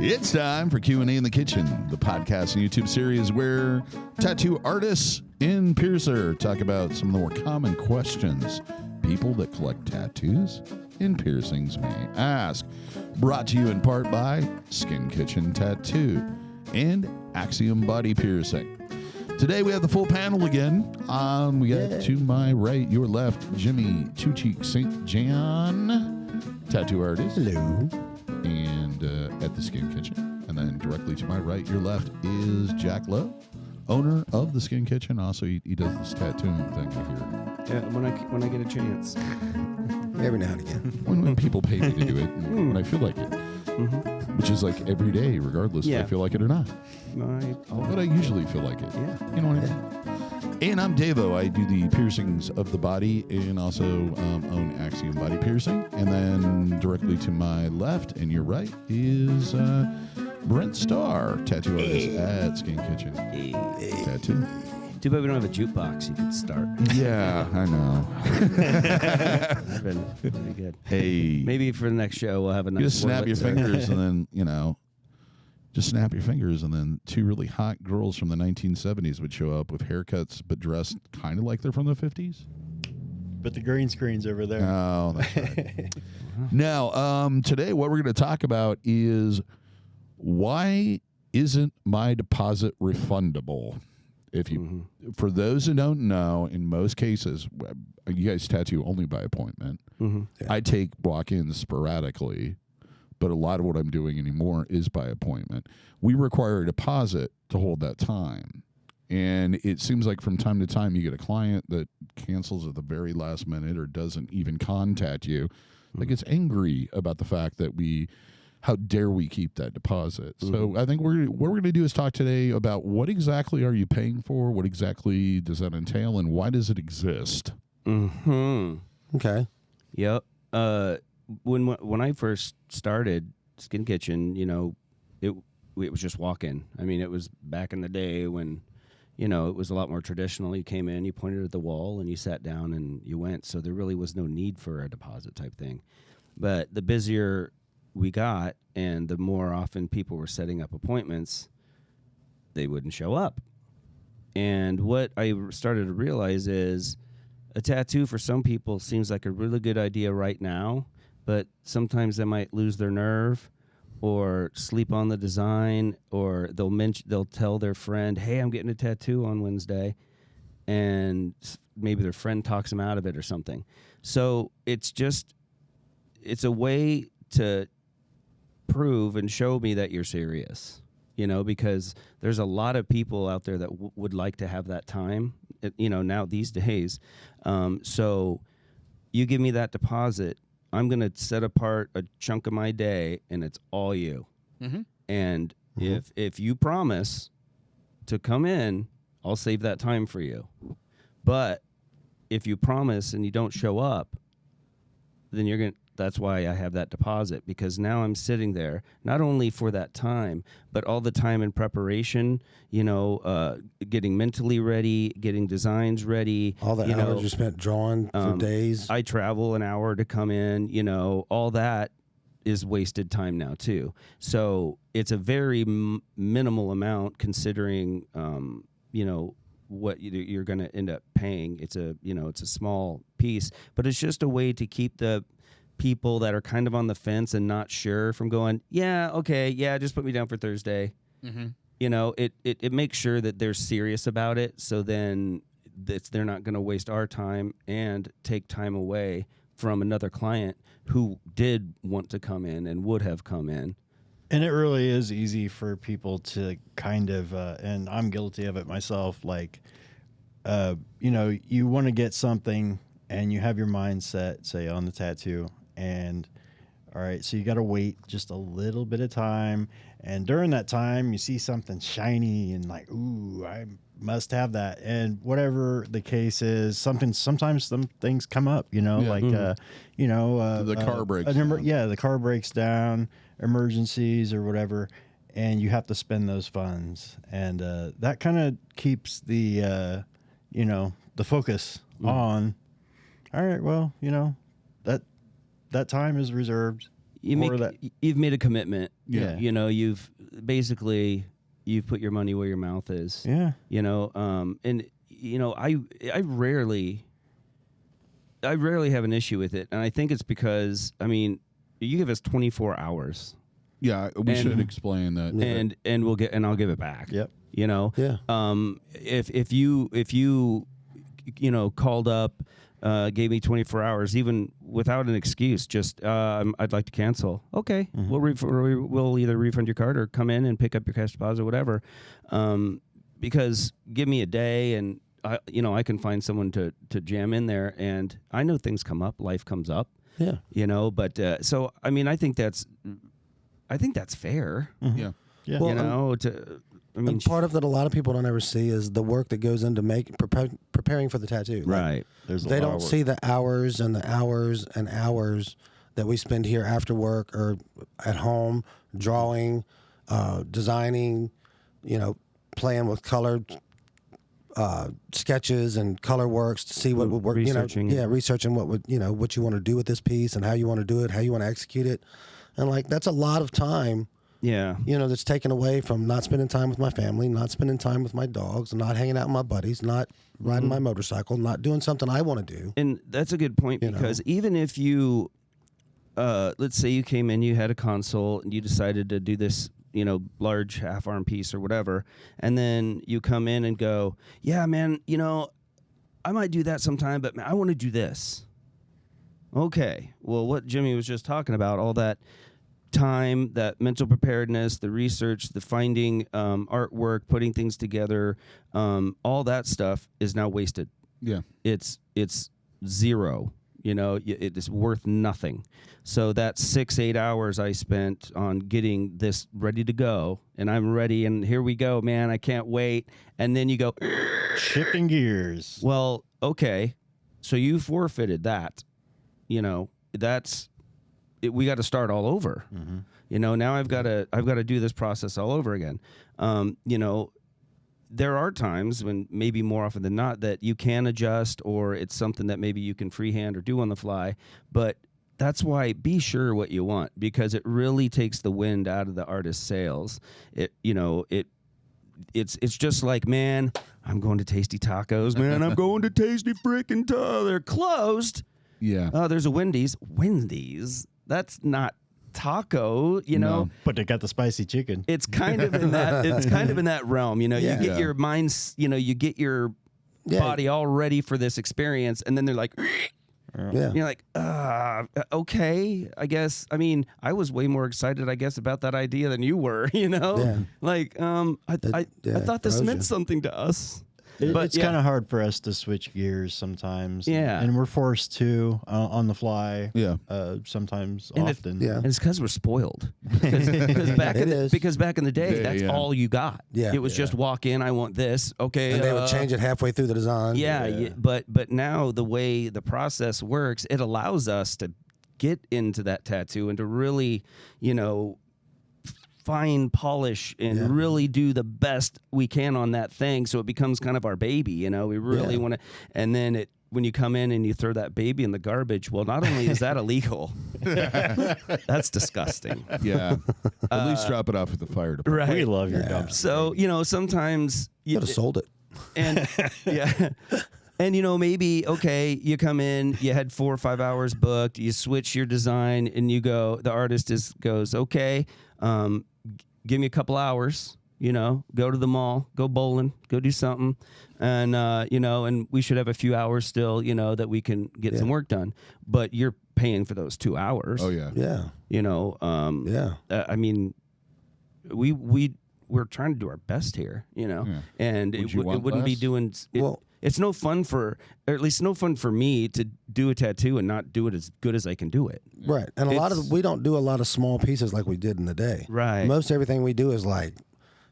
It's time for Q&A in the Kitchen, the podcast and YouTube series where tattoo artists and piercer talk about some of the more common questions people that collect tattoos and piercings may ask. Brought to you in part by Skin Kitchen Tattoo and Axiom Body Piercing. Today we have the full panel again. We got to my right, your left, Jimmy Two Cheek St. John, tattoo artist. Hello. And at the Skin Kitchen. And then directly to my right, your left, is Jack Lowe, owner of the Skin Kitchen. Also, he does this tattooing thing here. Yeah, when I get a chance. Every now and again. When people pay me to do it, and when I feel like it. Mm-hmm. Which is like every day, regardless if I feel like it or not. But I usually feel like it. Yeah. You know what I mean? And I'm DaVo. I do the piercings of the body and also own Axiom Body Piercing. And then directly to my left and your right is Brent Starr, tattoo artist at Skin Kitchen Tattoo. Too bad we don't have a jukebox you could start. Yeah, I know. That's been pretty good. Hey. Maybe for the next show we'll have a nice You just snap your fingers and then, just snap your fingers and then two really hot girls from the 1970s would show up with haircuts but dressed kind of like they're from the 50s. But the green screen's over there. Oh, that's right. Now, today what we're going to talk about is why isn't my deposit refundable? If you, for those who don't know, in most cases, you guys tattoo only by appointment. Mm-hmm. Yeah. I take walk-ins sporadically, but a lot of what I'm doing anymore is by appointment. We require a deposit to hold that time. And it seems like from time to time you get a client that cancels at the very last minute or doesn't even contact you. Like gets angry about the fact that how dare we keep that deposit? So I think what we're going to do is talk today about what exactly are you paying for? What exactly does that entail? And why does it exist? Mm-hmm. Okay. Yep. When I first started Skin Kitchen, it was just walk-in. I mean, it was back in the day when, it was a lot more traditional. You came in, you pointed at the wall, and you sat down and you went. So there really was no need for a deposit type thing. But the busier we got and the more often people were setting up appointments, they wouldn't show up. And what I started to realize is a tattoo for some people seems like a really good idea right now, but sometimes they might lose their nerve or sleep on the design, or they'll tell their friend, hey, I'm getting a tattoo on Wednesday, and maybe their friend talks them out of it or something. So it's a way to prove and show me that you're serious, because there's a lot of people out there that would like to have that time, now these days. So you give me that deposit, I'm going to set apart a chunk of my day, and it's all you. Mm-hmm. And if you promise to come in, I'll save that time for you. But if you promise and you don't show up, then that's why I have that deposit, because now I'm sitting there not only for that time, but all the time in preparation, getting mentally ready, getting designs ready. All the hours you spent drawing for days. I travel an hour to come in, all that is wasted time now too. So it's a very minimal amount considering, what you're going to end up paying. It's a small piece, but it's just a way to keep the people that are kind of on the fence and not sure from going, just put me down for Thursday. Mm-hmm. It makes sure that they're serious about it. So then they're not going to waste our time and take time away from another client who did want to come in and would have come in. And it really is easy for people to kind of, and I'm guilty of it myself, like, you want to get something and you have your mind set, say, on the tattoo. And, all right, so you got to wait just a little bit of time. And during that time, you see something shiny and like, ooh, I must have that. And whatever the case is, sometimes some things come up, the car breaks down. The car breaks down, emergencies or whatever, and you have to spend those funds. And that kind of keeps the focus on, all right, well, that time is reserved. you've made a commitment. Yeah. You know, you've put your money where your mouth is. Yeah. You know, and you know, I rarely have an issue with it, and I think it's because, I mean, you give us 24 hours. Yeah, we should explain that. And I'll give it back. Yep. You know. Yeah. If you know, called up, gave me 24 hours, even without an excuse, just I'd like to cancel. Okay, we'll either refund your card or come in and pick up your cash deposit or whatever. Because give me a day and I can find someone to jam in there, and I know things come up, life comes up. Yeah. You know, but so I mean, I think that's fair. Yeah. Yeah. Well, you know, I mean, And part of that a lot of people don't ever see is the work that goes into preparing for the tattoo. Like, right. There's a they lot don't of work. see the hours and the hours and hours that we spend here after work or at home drawing, designing, you know, playing with colored sketches and color works to see what would work. Researching you know, it. researching what would, you know, what you want to do with this piece and how you want to do it, how you want to execute it, and like that's a lot of time. Yeah. You know, that's taken away from not spending time with my family, not spending time with my dogs, not hanging out with my buddies, not riding my motorcycle, not doing something I want to do. And that's a good point, You know. because even if you, let's say you came in, you had a console, and you decided to do this, you know, large half-arm piece or whatever, and then you come in and go, yeah, man, you know, I might do that sometime, but man, I want to do this. Okay, well, what Jimmy was just talking about, all that time, that mental preparedness, the research, the finding artwork, putting things together, all that stuff is now wasted. Yeah. It's zero. You know, it is worth nothing. So that 6-8 hours I spent on getting this ready to go, and I'm ready, and here we go, man. I can't wait. And then you go, Shifting gears. well, okay, so you forfeited that. You know, we got to start all over. Mm-hmm. You know, now I've got to do this process all over again. You know, there are times when, maybe more often than not, that you can adjust, or it's something that maybe you can freehand or do on the fly. But that's why be sure what you want, because it really takes the wind out of the artist's sails. It's just like, man, I'm going to Tasty Tacos, man. I'm going to Tasty freaking They're closed. Yeah. Oh, there's a Wendy's. Wendy's? That's not taco, you know. No. But they got the spicy chicken. It's kind of in that. It's kind of in that realm, you know. Yeah. You get your minds, you know, you get your body all ready for this experience, and then they're like, Yeah. you're like, okay, I guess. I mean, I was way more excited, I guess, about that idea than you were, you know. Yeah. Like, I thought this throws meant you. something to us. It's kind of hard for us to switch gears sometimes. Yeah. And we're forced to on the fly. Yeah. Sometimes, And often. Yeah. And it's because we're spoiled. Because back in the day, Yeah, that's yeah. all you got. Yeah. It was just walk in, I want this. Okay. And they would change it halfway through the design. Yeah, but now the way the process works, it allows us to get into that tattoo and to really, you know, fine polish and really do the best we can on that thing, so it becomes kind of our baby. You know, we really want to. And then when you come in and you throw that baby in the garbage, well, not only is that illegal, that's disgusting. Yeah. At least drop it off at the fire department. Right. We love your dumpster. So, you know, sometimes You could have sold it. and yeah. And, you know, maybe, okay, you come in, you had 4 or 5 hours booked, you switch your design, and you go, the artist goes, okay, give me a couple hours, you know, go to the mall, go bowling, go do something. And, you know, and we should have a few hours still, you know, that we can get some work done. But you're paying for those 2 hours. Oh, yeah. Yeah. You know, I mean, we're trying to do our best here, you know, and Would it you want wouldn't be less? doing. Well- It's no fun or at least no fun for me to do a tattoo and not do it as good as I can do it. Right. And we don't do a lot of small pieces like we did in the day. Right. Most everything we do is like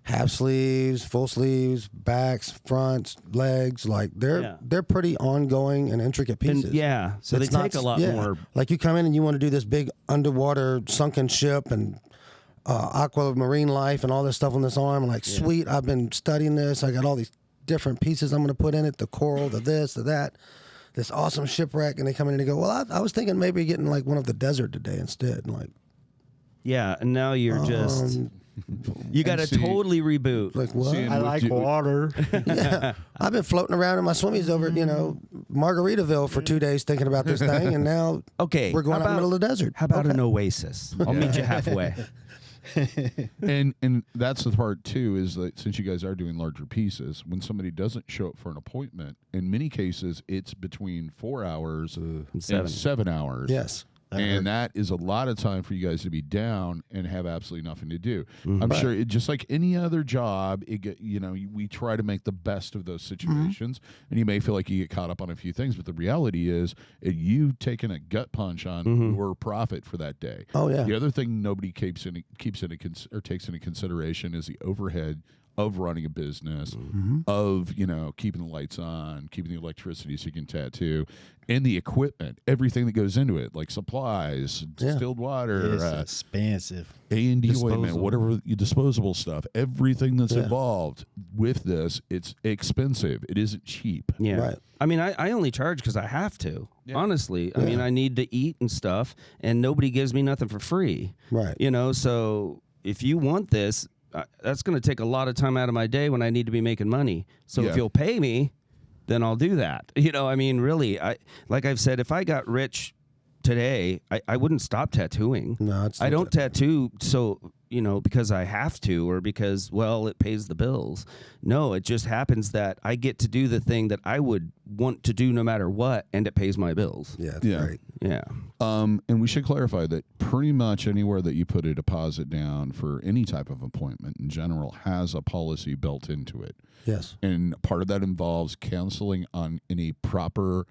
half sleeves, full sleeves, backs, fronts, legs. Like they're pretty ongoing and intricate pieces. And so It's they take a lot more. Like you come in and you want to do this big underwater sunken ship and aquamarine life and all this stuff on this arm. I'm like, sweet, I've been studying this. I got all these different pieces I'm going to put in it, the coral, the this, the that, this awesome shipwreck. And they come in and they go, well, I was thinking maybe getting like one of the desert today instead. And like, Yeah, and now you're just you got to see- totally reboot. Like what? See, and I with like you- water. Yeah. I've been floating around in my swimmies over, Margaritaville for 2 days thinking about this thing, and now Okay, we're going how out in the middle of the desert. How about Okay. an oasis? I'll meet you halfway. And that's the part too, is that since you guys are doing larger pieces, when somebody doesn't show up for an appointment, in many cases it's between 4 hours and 7 hours. Yes. And that is a lot of time for you guys to be down and have absolutely nothing to do. Mm-hmm. I'm sure just like any other job, we try to make the best of those situations. And you may feel like you get caught up on a few things, but the reality is you taking a gut punch on your profit for that day. Oh, yeah. The other thing nobody takes into consideration is the overhead of running a business, of keeping the lights on, keeping the electricity so you can tattoo, and the equipment, everything that goes into it, like supplies, distilled water, It's expensive. A&D equipment, Disposal. whatever disposable stuff, everything that's involved with this, it's expensive. It isn't cheap. Yeah. Right. I mean, I only charge because I have to. Honestly, I mean, I need to eat and stuff, and nobody gives me nothing for free. Right. So if you want this, that's going to take a lot of time out of my day when I need to be making money. So Yeah. if you'll pay me, then I'll do that. I mean, really, like I've said, if I got rich today, I wouldn't stop tattooing. No, it's I not don't tattoo because I have to or because, it pays the bills. No, it just happens that I get to do the thing that I would want to do no matter what, and it pays my bills. Yeah, it's Yeah. great. Yeah. And we should clarify that pretty much anywhere that you put a deposit down for any type of appointment in general has a policy built into it. Yes. And part of that involves canceling in a proper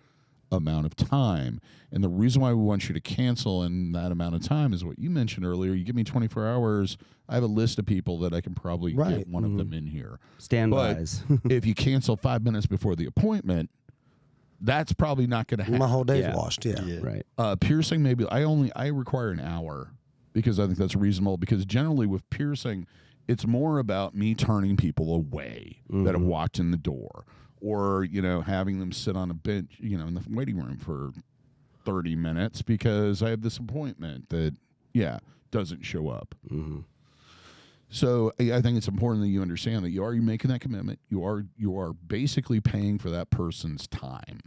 amount of time. And the reason why we want you to cancel in that amount of time is what you mentioned earlier. You give me 24 hours, I have a list of people that I can probably get Right. one of them in here. Standbys. But if you cancel 5 minutes before the appointment, that's probably not going to happen. My whole day's Yeah. washed. Yeah. Right. Piercing, maybe I require an hour because I think that's reasonable. Because generally with piercing, it's more about me turning people away that have walked in the door, or having them sit on a bench, in the waiting room for 30 minutes because I have this appointment that doesn't show up. So I think it's important that you understand that you're making that commitment. You are basically paying for that person's time.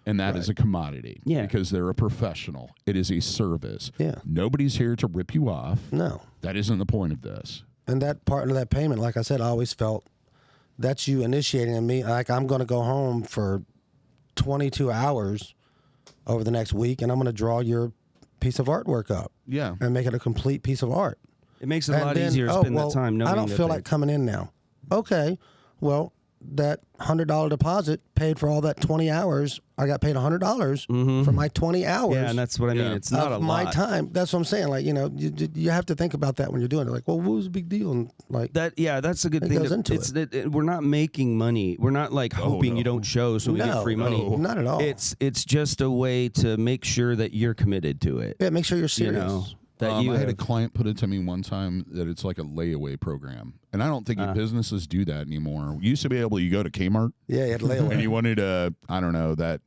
And that is a commodity. Yeah. Because they're a professional. It is a service. Yeah. Nobody's here to rip you off. No. That isn't the point of this. And that part of that payment, like I said, I always felt that's you initiating in me. Like, I'm going to go home for 22 hours over the next week, and I'm going to draw your piece of artwork up Yeah. and make it a complete piece of art. It makes it a And lot then, easier to spend that time knowing I don't that feel they- like coming in now. Okay, well, that $100 deposit paid for all that 20 hours. I got paid $100 for my 20 hours. Yeah, and that's what I mean. Yeah. It's not a of my lot. time. That's what I'm saying. Like, you have to think about that when you're doing it. Like, well, what was the big deal? And like, That's a good It thing. goes into We're not making money. We're not like hoping you don't show so we get free money. no, not at all. It's just a way to make sure that you're committed to it. yeah, make sure you're serious. That I had a have- client put it to me one time that it's like a layaway program. And I don't think businesses do that anymore. You used to be able to go to Kmart Yeah, you had to lay away. and you wanted that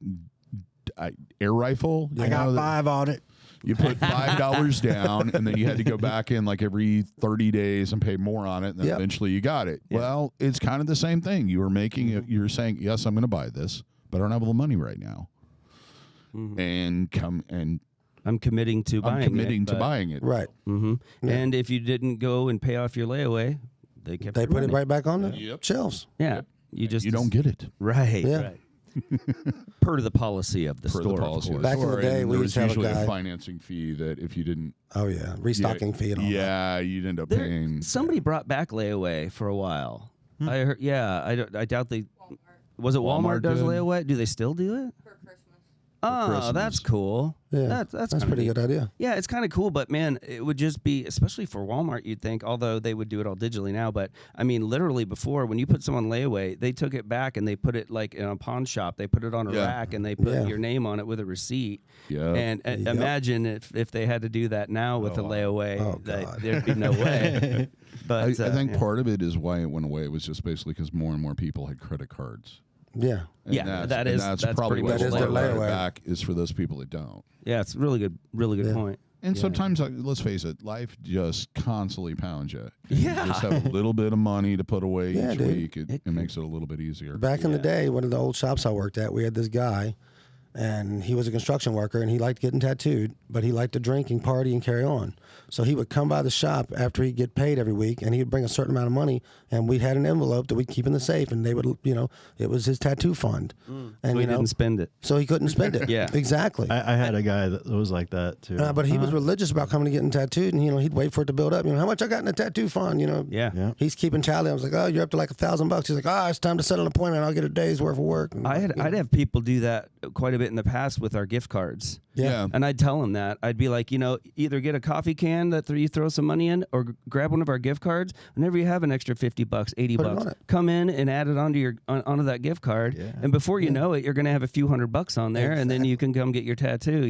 air rifle. I got 5 on it. You put $5 down, and then you had to go back in like every 30 days and pay more on it, and then Yep. eventually you got it. Well, it's kind of the same thing. You were making it. You're saying, yes, I'm going to buy this, but I don't have the money right now. And I'm committing to buying I'm committing it. to buying it. Right. Mm-hmm. And if you didn't go and pay off your layaway, they kept They your put it money. right back on the Yep. shelves. Yeah. You just You don't get it. right. Yeah. Right. Per the policy of the Per store. the policy of of course. the Back in the store, day, and we there used was to have a usually guy- a financing fee that if you didn't, Oh, yeah. Restocking fee and all that. yeah, you'd end up There- paying. somebody brought back layaway for a while. I heard. Yeah. I doubt they. Was it Walmart, Walmart does did. layaway? Do they still do it? for Christmas. Oh, Christmas. that's cool. Yeah. That's a kinda pretty neat. good idea. Yeah, it's kind of cool, but man, it would just be, especially for Walmart, you'd think, although they would do it all digitally now, but I mean, literally before, when you put someone layaway, they took it back and they put it like in a pawn shop. They put it on a Yeah. rack and they put Yeah. your name on it with a receipt. Yeah. And imagine if they had to do that now with a layaway, Oh, God. there'd be no way. But I think yeah. part of it is why it went away was just basically because more and more people had credit cards. Yeah. And Yeah, that's that's probably pretty what much will their layaway layaway. back is for those people that don't. Yeah, it's really good Yeah. point. And sometimes, let's face it, life just constantly pounds you. Yeah. You just have a little bit of money to put away each dude. week. It makes it a little bit easier. Back in the day, one of the old shops I worked at, we had this guy, and he was a construction worker, and he liked getting tattooed, but he liked to drink and party and carry on. So he would come by the shop after he'd get paid every week, and he'd bring a certain amount of money, and we had an envelope that we'd keep in the safe, and they would, it was his tattoo fund. And So he didn't spend it. So he couldn't spend it. Yeah. Exactly. I had a guy that was like that too. But he was religious about coming to getting tattooed, and he'd wait for it to build up. How much I got in the tattoo fund? Yeah. He's keeping tally. I was like, oh, you're up to like $1,000. He's like, it's time to set an appointment. I'll get a day's worth of work. And I'd have people do that quite a bit in the past with our gift cards. Yeah. And I'd tell them that. I'd be like, either get a coffee can that you throw some money in, or grab one of our gift cards. Whenever you have an extra $50, $80, come in and add it onto that gift card. Yeah. And before you know it, you're going to have a few $100 on there, and then you can come get your tattoo.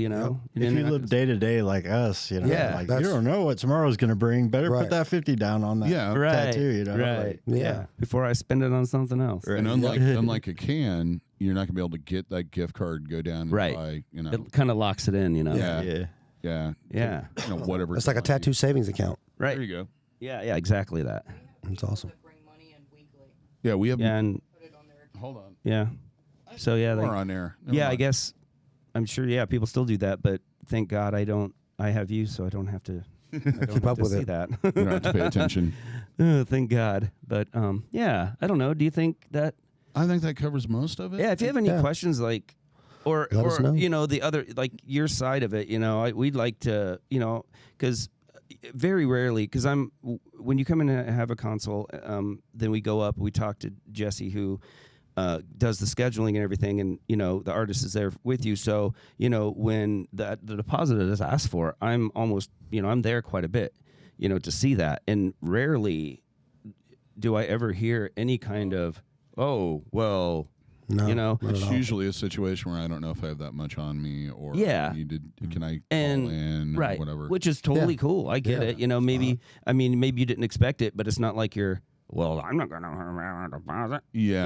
If you live day to day like us, you don't know what tomorrow's going to bring. Better put that 50 down on that tattoo. Right. Yeah. Before I spend it on something else. And unlike a can, you're not going to be able to get that gift card, go down and buy, It kind of locks it in, Yeah. Whatever. It's like a tattoo savings account. Right. There you go. Yeah, exactly that. It's awesome. Yeah, we have. Yeah, and Hold on. yeah. So yeah, We're on there. Never I mind. guess I'm sure. Yeah, people still do that, but thank God I have you, so I don't have to Keep up with see it. that. You don't have to pay attention. Thank God. But I don't know. Do you think that? I think that covers most of it. Yeah. If you have any questions, like, or Let us know. the other, like your side of it, we'd like to, because very rarely, because when you come in and have a consult, then we go up, we talk to Jesse, who does the scheduling and everything, and the artist is there with you. So when the deposit is asked for, I'm almost I'm there quite a bit, to see that, and rarely do I ever hear any kind of No, It's usually a situation where I don't know if I have that much on me, or can I call in, or whatever. Which is totally cool. I get it. Maybe maybe you didn't expect it, but it's not like you're. Well, I'm not going to have a deposit. Yeah.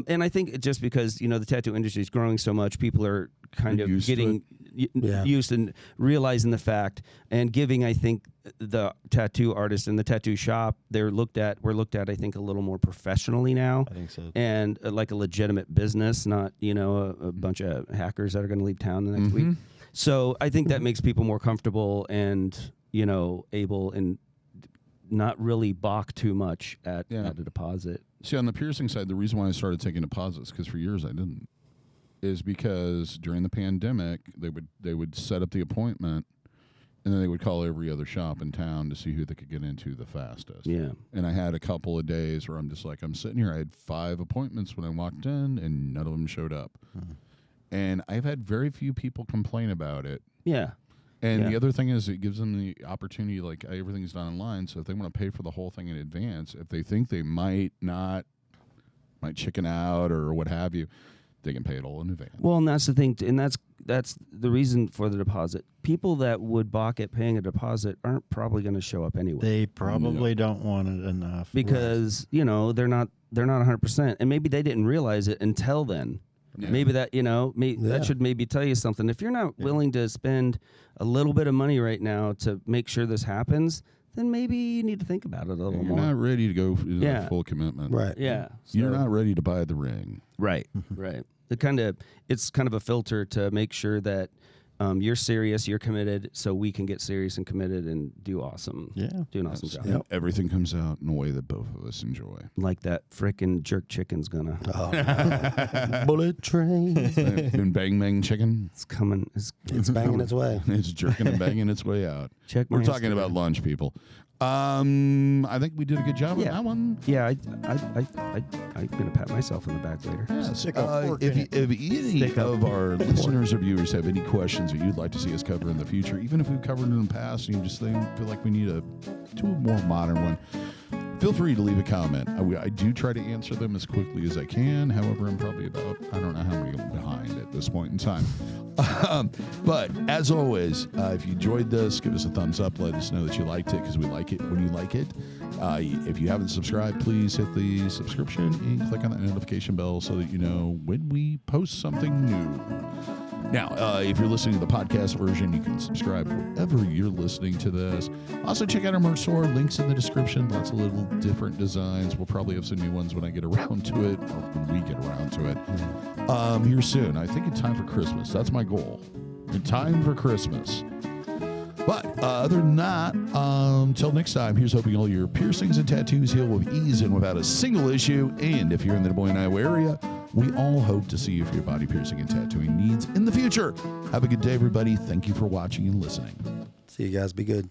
And I think it's just because the tattoo industry is growing so much, people are kind of getting used and realizing the fact and giving. I think the tattoo artist and the tattoo shop we're looked at. I think a little more professionally now. I think so. And like a legitimate business, not a bunch of hackers that are going to leave town the next week. So I think that makes people more comfortable and able and not really balk too much at a deposit. See, on the piercing side, the reason why I started taking deposits, because for years I didn't, is because during the pandemic they would set up the appointment, and then they would call every other shop in town to see who they could get into the fastest. Yeah. And I had a couple of days where I'm just like, I'm sitting here. I had 5 appointments when I walked in, and none of them showed up. And I've had very few people complain about it. Yeah. And the other thing is, it gives them the opportunity, like everything's done online. So if they want to pay for the whole thing in advance, if they think they might chicken out or what have you, they can pay it all in advance. Well, and that's the thing, and that's the reason for the deposit. People that would balk at paying a deposit aren't probably going to show up anyway. They probably don't want it enough because they're not 100%, and maybe they didn't realize it until then. Yeah. Maybe that that should maybe tell you something. If you're not willing to spend a little bit of money right now to make sure this happens, then maybe you need to think about it a little more. You're not ready to go for full commitment. Right. Yeah. You're not ready to buy the ring. Right. Right. It's kind of a filter to make sure that you're serious, you're committed, so we can get serious and committed and do an awesome job. Yep. Everything comes out in a way that both of us enjoy. Like that frickin' jerk chicken's gonna. Bullet train. And bang bang chicken. It's coming. It's banging its way. It's jerking and banging its way out. We're talking about lunch, people. I think we did a good job on that one. Yeah, I'm gonna pat myself in the back later. Yes. If any of our listeners or viewers have any questions that you'd like to see us cover in the future, even if we've covered it in the past and you just feel like we need to a more modern one, feel free to leave a comment. I do try to answer them as quickly as I can. However, I'm probably about, I don't know how many behind at this point in time. But as always, if you enjoyed this, give us a thumbs up. Let us know that you liked it, because we like it when you like it. If you haven't subscribed, please hit the subscription and click on that notification bell so that you know when we post something new. Now, if you're listening to the podcast version, you can subscribe wherever you're listening to this. Also, check out our merch store. Links in the description. Lots of little different designs. We'll probably have some new ones when I get around to it, or when we get around to it. Here soon. I think in time for Christmas. That's my goal. In time for Christmas. But other than that, until next time, here's hoping all your piercings and tattoos heal with ease and without a single issue. And if you're in the Des Moines, Iowa area, we all hope to see you for your body piercing and tattooing needs in the future. Have a good day, everybody. Thank you for watching and listening. See you guys. Be good.